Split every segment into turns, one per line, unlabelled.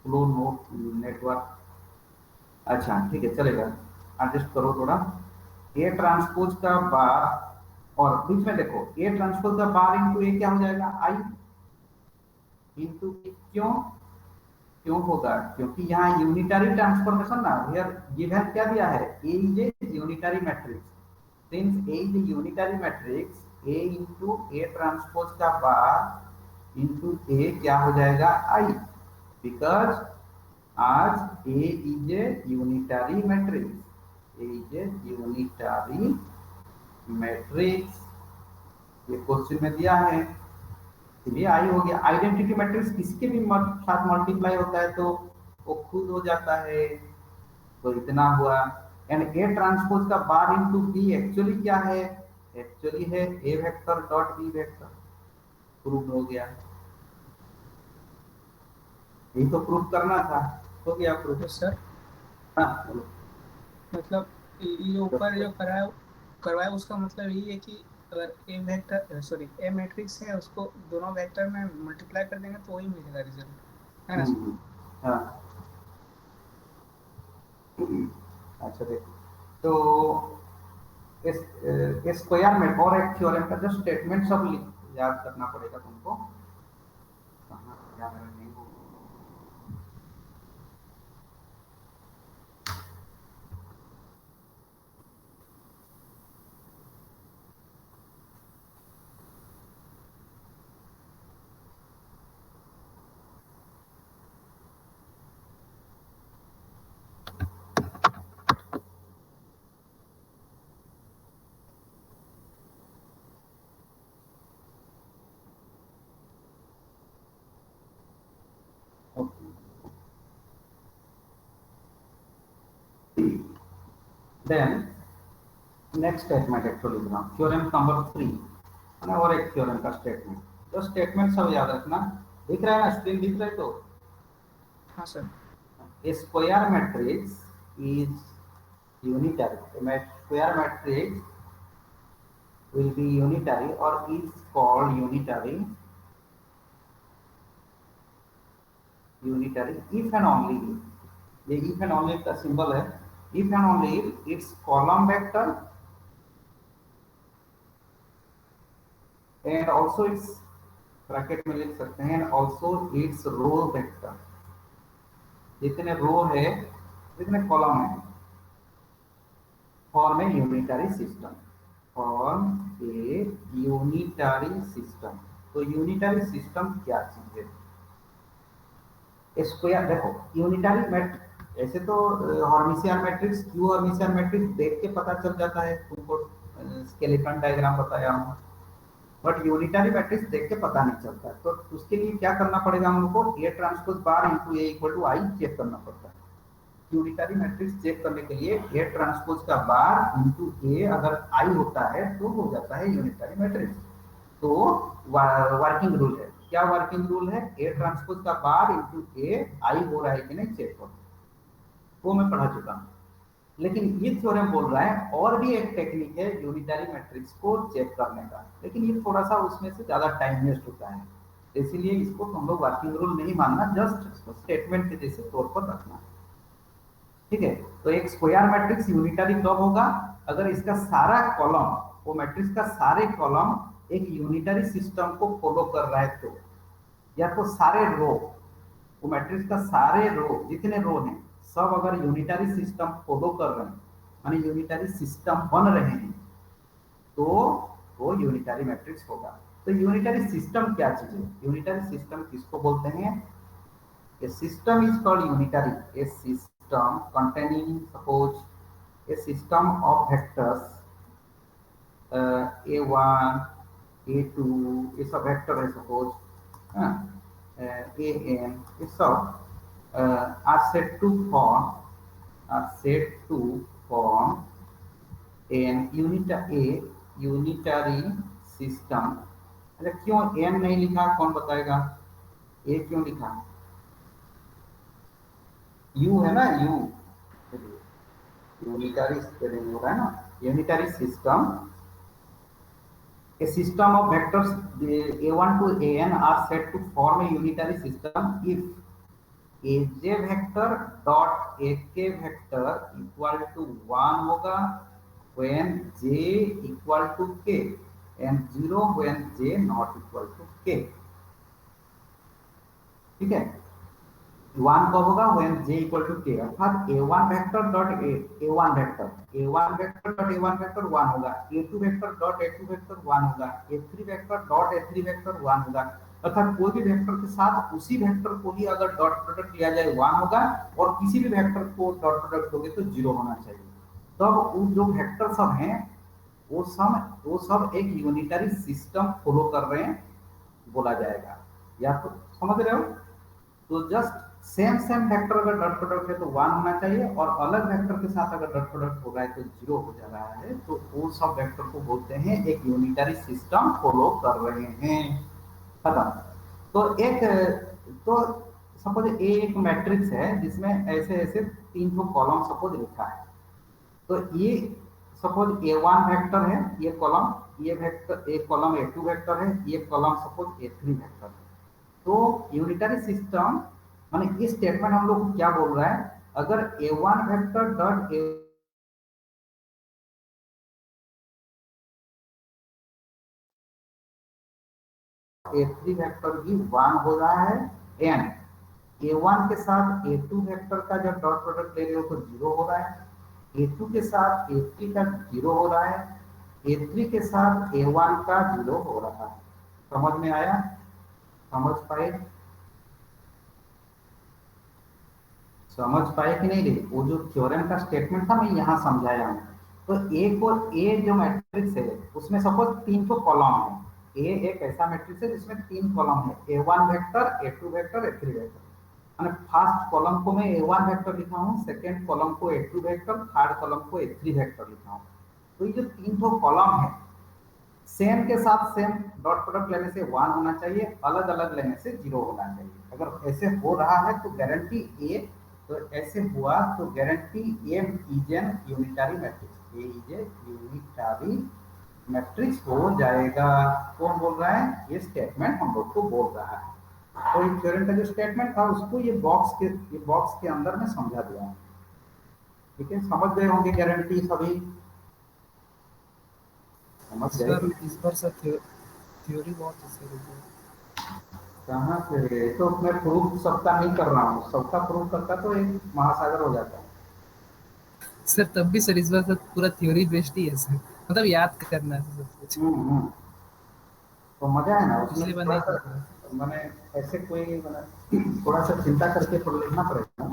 Flow note network. अच्छा ठीक है, चलेगा, एडजस्ट करो थोड़ा। ए ट्रांसपोज का बार, और बीच में देखो ए ट्रांसपोज का बार इंटू ए क्या हो जाएगा, आई इंटू ए। क्यों क्यों होगा, क्योंकि यहाँ यूनिटरी ट्रांसफॉर्मेशन ना, हियर गिवन क्या दिया है, A is a unitary matrix, since A is a unitary matrix, A into A transpose का बार इंटू ए क्या हो जाएगा, आई, बिकॉज आज A is a unitary matrix, A is a unitary matrix, ये क्वेश्चन में दिया है, इसलिए आई हो गया। आइडेंटिटी मैट्रिक्स किसके भी साथ मल्टीप्लाई होता है तो वो खुद हो जाता है, तो इतना हुआ। एंड ए ट्रांसपोज का बार इनटू बी एक्चुअली क्या है, एक्चुअली है A vector dot B vector, prove हो गया। यही तो प्रूव करना था, हो गया प्रूव।
तो सर
हाँ बोलो।
मतलब ये ऊपर जो कराया करवाया उसका मतलब यही है कि अगर ए वेक्टर सॉरी ए मैट्रिक्स है उसको दोनों वेक्टर में मल्टीप्लाई कर देंगे तो वही मिलेगा रिजल्ट, है ना सर?
हाँ अच्छा देखो, तो इस स्क्वायर में और एक थ्योरम का जो स्टेटमेंट सब याद करना पड़ेगा तुमको, कहाँ याद नहीं हो। Then next statement actually theorem number 3 है ना, और एक थ्योरम का स्टेटमेंट, तो स्टेटमेंट सब याद रखना। दिख रहा है ना, स्क्रीन दिख रहा है तो।
हाँ sir.
A square matrix is unitary. A square matrix will be unitary or is called unitary if and only if, ये if and only का सिंबल है, if and only if its column vector and also its bracket में लिख सकते हैं, and also its row vector, जितने रो है जितने कॉलम है, फॉर्म ए यूनिटरी सिस्टम, फॉर्म ए यूनिटरी सिस्टम। तो यूनिटरी सिस्टम क्या चीज है, स्क्वायर देखो यूनिटरी मैट्रिक्स, ऐसे तो हॉर्मिशियन मैट्रिक्स, क्यू हॉर्मिशियन मैट्रिक्स देख के पता चल जाता है तुमको, स्केलेटन डायग्राम बताया हूं, बट यूनिटरी मैट्रिक्स देख के पता नहीं चलता, तो उसके लिए क्या करना पड़ेगा हम लोग को, A transpose bar into A equal to I check करना पड़ता है। यूनिटरी मैट्रिक्स चेक करने के लिए ए ट्रांसपोज का बार इंटू ए अगर आई होता है तो हो जाता है यूनिटरी मैट्रिक्स। तो वर्किंग रूल है, क्या वर्किंग रूल है, ए ट्रांसपोज का बार इंटू ए आई हो रहा है कि नहीं चेक करो, वो मैं पढ़ा चुका हूं। लेकिन ये थ्योरम बोल रहा है और भी एक टेक्निक है यूनिटरी मैट्रिक्स को चेक करने का, लेकिन ये थोड़ा सा उसमें से ज्यादा टाइम वेस्ट होता है, इसीलिए इसको हम लोग वर्किंग रूल नहीं मानना, जस्ट स्टेटमेंट के जैसे तौर पर रखना। ठीक है, तो एक स्क्वायर मैट्रिक्स यूनिटरी कब होगा, अगर इसका सारा कॉलम, वो मैट्रिक्स का सारे कॉलम एक यूनिटरी सिस्टम को फॉलो कर रहा है तो, या तो सारे रो, वो मैट्रिक्स का सारे रो जितने रो हैं सब अगर यूनिटरी सिस्टम फॉलो कर रहे हैं, माने यूनिटरी सिस्टम बन रहे हैं, तो वो यूनिटरी मैट्रिक्स होगा। तो यूनिटरी सिस्टम क्या चीज है, यूनिटरी सिस्टम किसको बोलते हैं, a system is called unitary, a system containing suppose a system of vectors a1 a2, ये सब वेक्टर है सपोज, an, ये सब are said to form, are said to form an unitary system। अच्छा क्यों n नहीं लिखा, कौन बताएगा, a क्यों लिखा, यू है ना, यू यूनिटरी स्पेलिंग हो रहा है ना, unitary system, a system of vectors a1 to an are said to form a unitary system a j vector dot a k vector equal to 1 होगा when j equal to k and 0 when j not equal to k। ठीक है, 1 कब होगा when j equal to k, अर्थात a1 vector dot a1 vector a1 vector dot a1 vector 1 होगा, a2 vector dot a2 vector 1 होगा, a3 vector dot a3 vector 1 होगा। अर्थात कोई भी वेक्टर के साथ उसी वेक्टर को ही अगर डॉट प्रोडक्ट लिया जाए 1 होगा, और किसी भी वेक्टर को डॉट प्रोडक्ट लोगे तो 0 होना चाहिए। तब वो जो वेक्टर सब हैं वो सब एक यूनिटरी सिस्टम फॉलो कर रहे हैं बोला जाएगा। या तो समझ रहे हो, तो जस्ट सेम वेक्टर अगर डॉट प्रोडक्ट है तो 1 होना चाहिए, और अलग वेक्टर के साथ अगर डॉट प्रोडक्ट हो रहा है तो 0 हो जा रहा है, तो वो सब वेक्टर को बोलते हैं एक यूनिटरी सिस्टम फॉलो कर रहे हैं। खत्म। तो सपोज ए एक मैट्रिक्स है जिसमें ऐसे ऐसे 3 कॉलम सपोज लिखा है, तो ये सपोज a1 वेक्टर है, ये कॉलम, ये वेक्टर एक कॉलम a2 वेक्टर है, ये कॉलम सपोज a3 वेक्टर है। तो यूनिटरी सिस्टम माने इस स्टेटमेंट हम लोग क्या बोल रहा है, अगर a1 vector dot a3 vector भी 1 हो रहा है, एंड a1 के साथ a2 वेक्टर का जब डॉट प्रोडक्ट ले रहे हो तो 0 हो रहा है, a2 के साथ a3 का 0 हो रहा है, a3 के साथ a1 का 0 हो रहा है। समझ में आया? समझ पाए? समझ पाए कि नहीं रे? वो जो थ्योरम का स्टेटमेंट था मैं यहाँ समझाया हूँ। तो ए जो मैट्रिक्स है उसमें सपोज 3 कॉलम है, ए एक ऐसा मैट्रिक्स है जिसमें 3 कॉलम है, a1 vector, a2 vector, a3 vector. मैंने फर्स्ट कॉलम को मैं a1 वेक्टर लिखा हूँ, सेकेंड कॉलम को a2 वेक्टर, थर्ड कॉलम को a3 वेक्टर लिखा हूँ। तो ये जो 3 कॉलम है सेम के साथ सेम डॉट प्रोडक्ट लेने से 1 होना चाहिए, अलग अलग लेने से 0 होना चाहिए। अगर ऐसे हो रहा है तो गारंटी ए, तो ऐसे हुआ तो guarantee A is an unitary matrix, A is a unitary matrix हो जाएगा। कौन बोल रहा है? ये स्टेटमेंट हम लोग को बोल रहा है। तो ये थ्योरम का जो स्टेटमेंट था उसको ये बॉक्स के अंदर में समझा दिया। ठीक है, समझ गए होंगे गारंटी सभी? समझ गए?
इस बार सर थ्योरी बहुत अच्छी है।
कहाँ से? तो मैं प्रूफ सबका नहीं कर रहा हूँ, सबका प्रूफ करता तो एक महासागर हो जाता है।
सर तब भी सर इस बार सर पूरा थ्योरी बेस्ड ही है सर, मतलब याद करना है सब कुछ।
तो मजा है ना उसमें।
पिछली बार
थोड़ा
नहीं कर पाया।
सा मैंने ऐसे कोई थोड़ा सा चिंता करके थोड़ा लिखना पड़ेगा।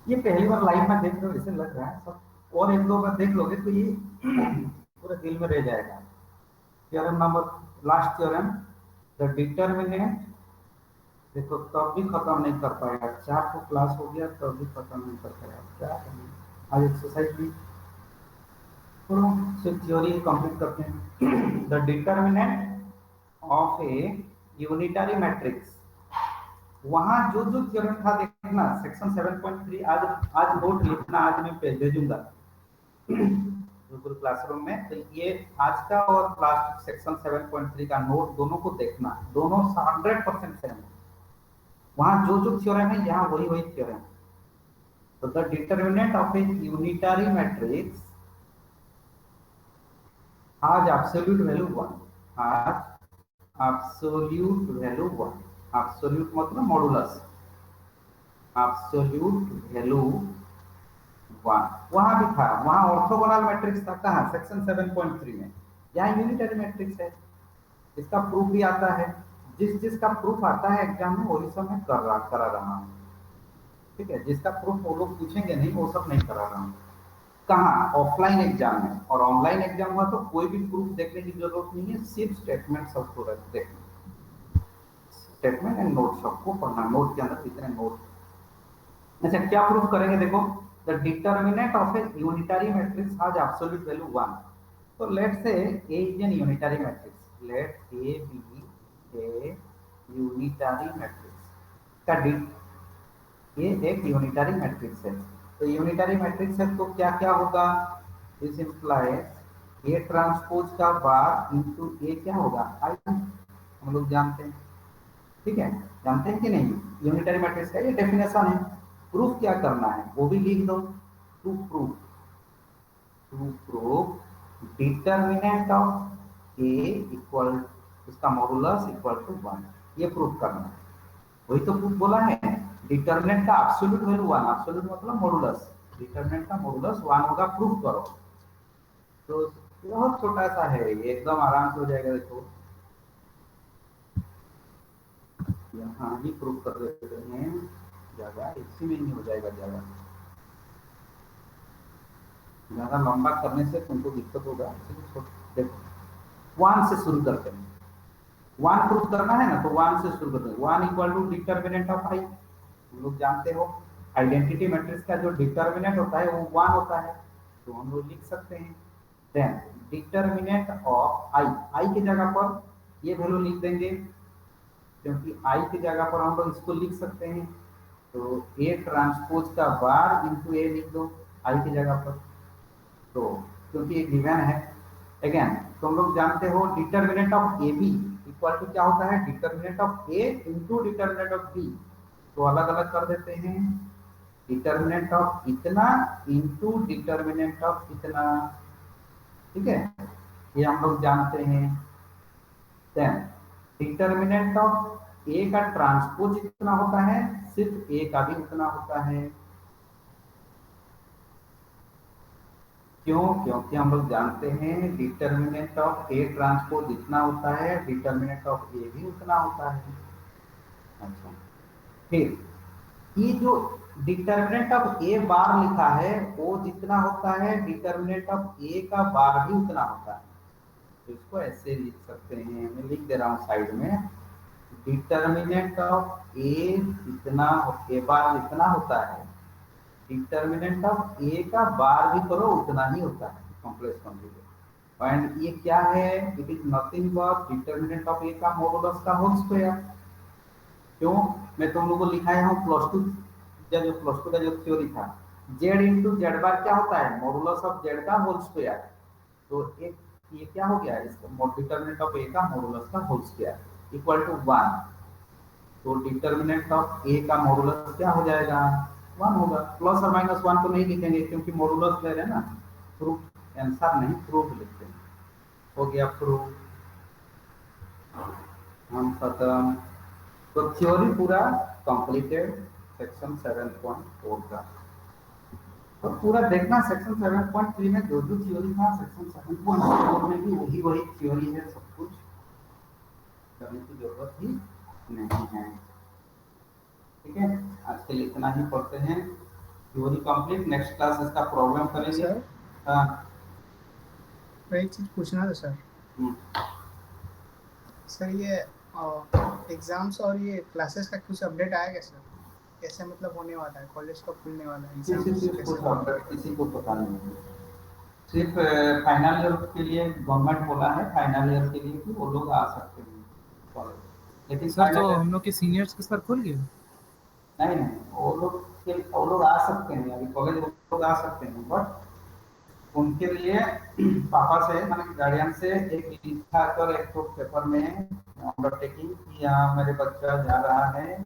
ये पहली बार लाइव में देख रहे हो ऐसे लग रहा है सब, और एक दो बार देख लोगे तो ये पूरे दिल में रह जाएगा। Theorem number last theorem, the determinant. देखो तब भी खत्म नहीं कर पाएगा, 4 क्लास हो गया तब भी खत्म नहीं कर पाएगा, क्या करें? आज एक्सरसाइज भी तो सिर्फ थ्योरी कंप्लीट करते हैं। The determinant of a unitary matrix, वहां जो जो थ्योरम था देखना सेक्शन 7.3। आज नोट लिखना, आज मैं भेजूंगा गूगल क्लासरूम में। तो ये आज का और क्लास सेक्शन 7.3 का नोट दोनों को देखना, दोनों 100% सेम है। वहां जो जो थ्योरम है यहाँ वही वही थ्योरम। तो the determinant of a unitary matrix आज एब्सोल्यूट वैल्यू 1, आज एब्सोल्यूट वैल्यू 1, एब्सोल्यूट मतलब मॉडुलस, एब्सोल्यूट वैल्यू 1 वहां भी था। वहां ऑर्थोगोनल मैट्रिक्स था, कहां? सेक्शन 7.3 में। यहाँ यूनिटरी मैट्रिक्स है, इसका प्रूफ भी आता है। जिस जिसका प्रूफ आता है एग्जाम में वही सब मैं करा रहा हूँ। ठीक है, जिसका प्रूफ वो लोग पूछेंगे नहीं वो सब नहीं करा रहा हूँ। कहाँ? ऑफलाइन एग्जाम में। और ऑनलाइन एग्जाम हुआ तो कोई भी प्रूफ देखने की जरूरत नहीं है, सिर्फ स्टेटमेंट सबको देखना, स्टेटमेंट एंड नोट सबको पढ़ना, नोट के अंदर कितने नोट। अच्छा क्या प्रूफ करेंगे? देखो, the determinant of a unitary matrix has absolute value 1। तो let say A is an unitary matrix, let A be a unitary matrix का ये एक यूनिटरी मैट्रिक्स है। तो यूनिटरी मैट्रिक्स है तो क्या क्या होगा? दिस इंप्लाइज ए ट्रांसपोज का बार इनटू ए क्या होगा? आई, हम लोग जानते हैं ठीक है, जानते हैं कि नहीं? यूनिटरी मैट्रिक्स का ये डेफिनेशन है। प्रूफ क्या करना है वो भी लिख दो। To proof, to proof determinant of A equal, उसका मॉडुलस इक्वल टू 1, ये प्रूफ करना है। वही तो प्रूफ बोला है, डिटर्मिनेंट का एब्सोल्यूट वैल्यू 1, एब्सोल्यूट मतलब मॉडुलस, डिटर्मिनेंट का मॉडुलस 1 होगा, प्रूफ करो। तो बहुत छोटा सा है ये, एकदम आराम से हो जाएगा। देखो यहाँ ही प्रूफ कर देते हैं, ज्यादा इसी में ही हो जाएगा। ज्यादा ज्यादा लंबा करने से तुमको दिक्कत होगा, देखो 1 से शुरू करते हैं। 1 प्रूफ करना है ना, तो 1 से शुरू करते हैं। 1 इक्वल टू डिटर्मिनेंट ऑफ आई, हम लोग जानते हो आइडेंटिटी मैट्रिक्स का जो डिटर्मिनेंट होता है वो 1 होता है, तो हम लोग लिख सकते हैं। देन डिटर्मिनेंट ऑफ आई, आई की जगह पर ये वैल्यू लिख देंगे, क्योंकि आई की जगह पर हम लोग इसको लिख सकते हैं। तो ए ट्रांसपोज का बार इंटू ए लिख दो आई की जगह पर, तो क्योंकि ये गिवन है। अगेन तुम लोग जानते हो determinant of A B equal to क्या होता है, determinant of A into determinant of B. तो अलग अलग कर देते हैं, डिटर्मिनेंट ऑफ इतना इंटू डिटर्मिनेंट ऑफ इतना, ठीक है, ये हम लोग जानते हैं। देन डिटर्मिनेंट ऑफ ए का ट्रांसपोज कितना होता है, सिर्फ ए का भी उतना होता है। क्यों? क्योंकि हम लोग जानते हैं डिटर्मिनेंट ऑफ ए ट्रांसपोज जितना होता है, डिटर्मिनेंट ऑफ ए भी उतना होता है। अच्छा, फिर ये जो डिटर्मिनेंट ऑफ ए बार लिखा है वो जितना होता है, डिटर्मिनेंट ऑफ ए का बार भी उतना होता है। तो इसको ऐसे लिख सकते हैं, मैं लिख दे रहा हूं साइड में, डिटर्मिनेंट ऑफ ए जितना, ए बार जितना होता है, डिटर्मिनेंट ऑफ ए का बार भी करो उतना ही होता है, कॉम्प्लेक्स कॉन्जुगेट। एंड ये क्या है, it is nothing but determinant of A का मॉडुलस का होल स्क्वायर। क्यों? मैं तुम लोगों को लिखाया हूँ प्लस टू, जो प्लस टू का जो थ्योरी था, जेड इंटू जेड बार क्या होता है, मॉडुलस ऑफ जेड का होल स्क्वायर। तो एक ये क्या हो गया, इसका डिटर्मिनेंट ऑफ ए का मॉडुलस का होल स्क्वायर इक्वल टू 1। तो डिटर्मिनेंट ऑफ ए का मॉडुलस क्या हो जाएगा, 1 होगा। प्लस और माइनस 1 तो नहीं लिखेंगे क्योंकि मॉडुलस ले रहे हैं ना, प्रूफ आंसर नहीं प्रूफ लिखते हैं। हो गया प्रूफ, हम खत्म। तो थ्योरी पूरा कंप्लीटेड सेक्शन 7.4 का। तो पूरा देखना सेक्शन 7.3 में जो जो थ्योरी था सेक्शन 7.4 में भी वही वही थ्योरी है, सब कुछ करने की जरूरत ही नहीं है। ठीक है, आज के लिए इतना ही पढ़ते हैं, थ्योरी कंप्लीट। नेक्स्ट क्लास इसका प्रॉब्लम करेंगे।
सर
हाँ,
एक चीज पूछना था सर। सर ये एग्जाम्स और ये क्लासेस का कुछ अपडेट आया क्या सर, कैसे मतलब होने वाला है, कॉलेज कब खुलने वाला है,
किसी को पता नहीं है। सिर्फ फाइनल ईयर के लिए गवर्नमेंट बोला है, फाइनल ईयर के लिए कि वो लोग आ सकते हैं कॉलेज, लेकिन
सर तो हम लोग के सीनियर्स के सर खुल गए?
नहीं नहीं, वो लोग आ सकते हैं, अभी कॉलेज वो लोग आ सकते हैं, बट उनके लिए पापा से मतलब गार्डियन से एक लिखा कर एक तो पेपर में अंडरटेकिंग कि यहाँ मेरे बच्चा जा रहा है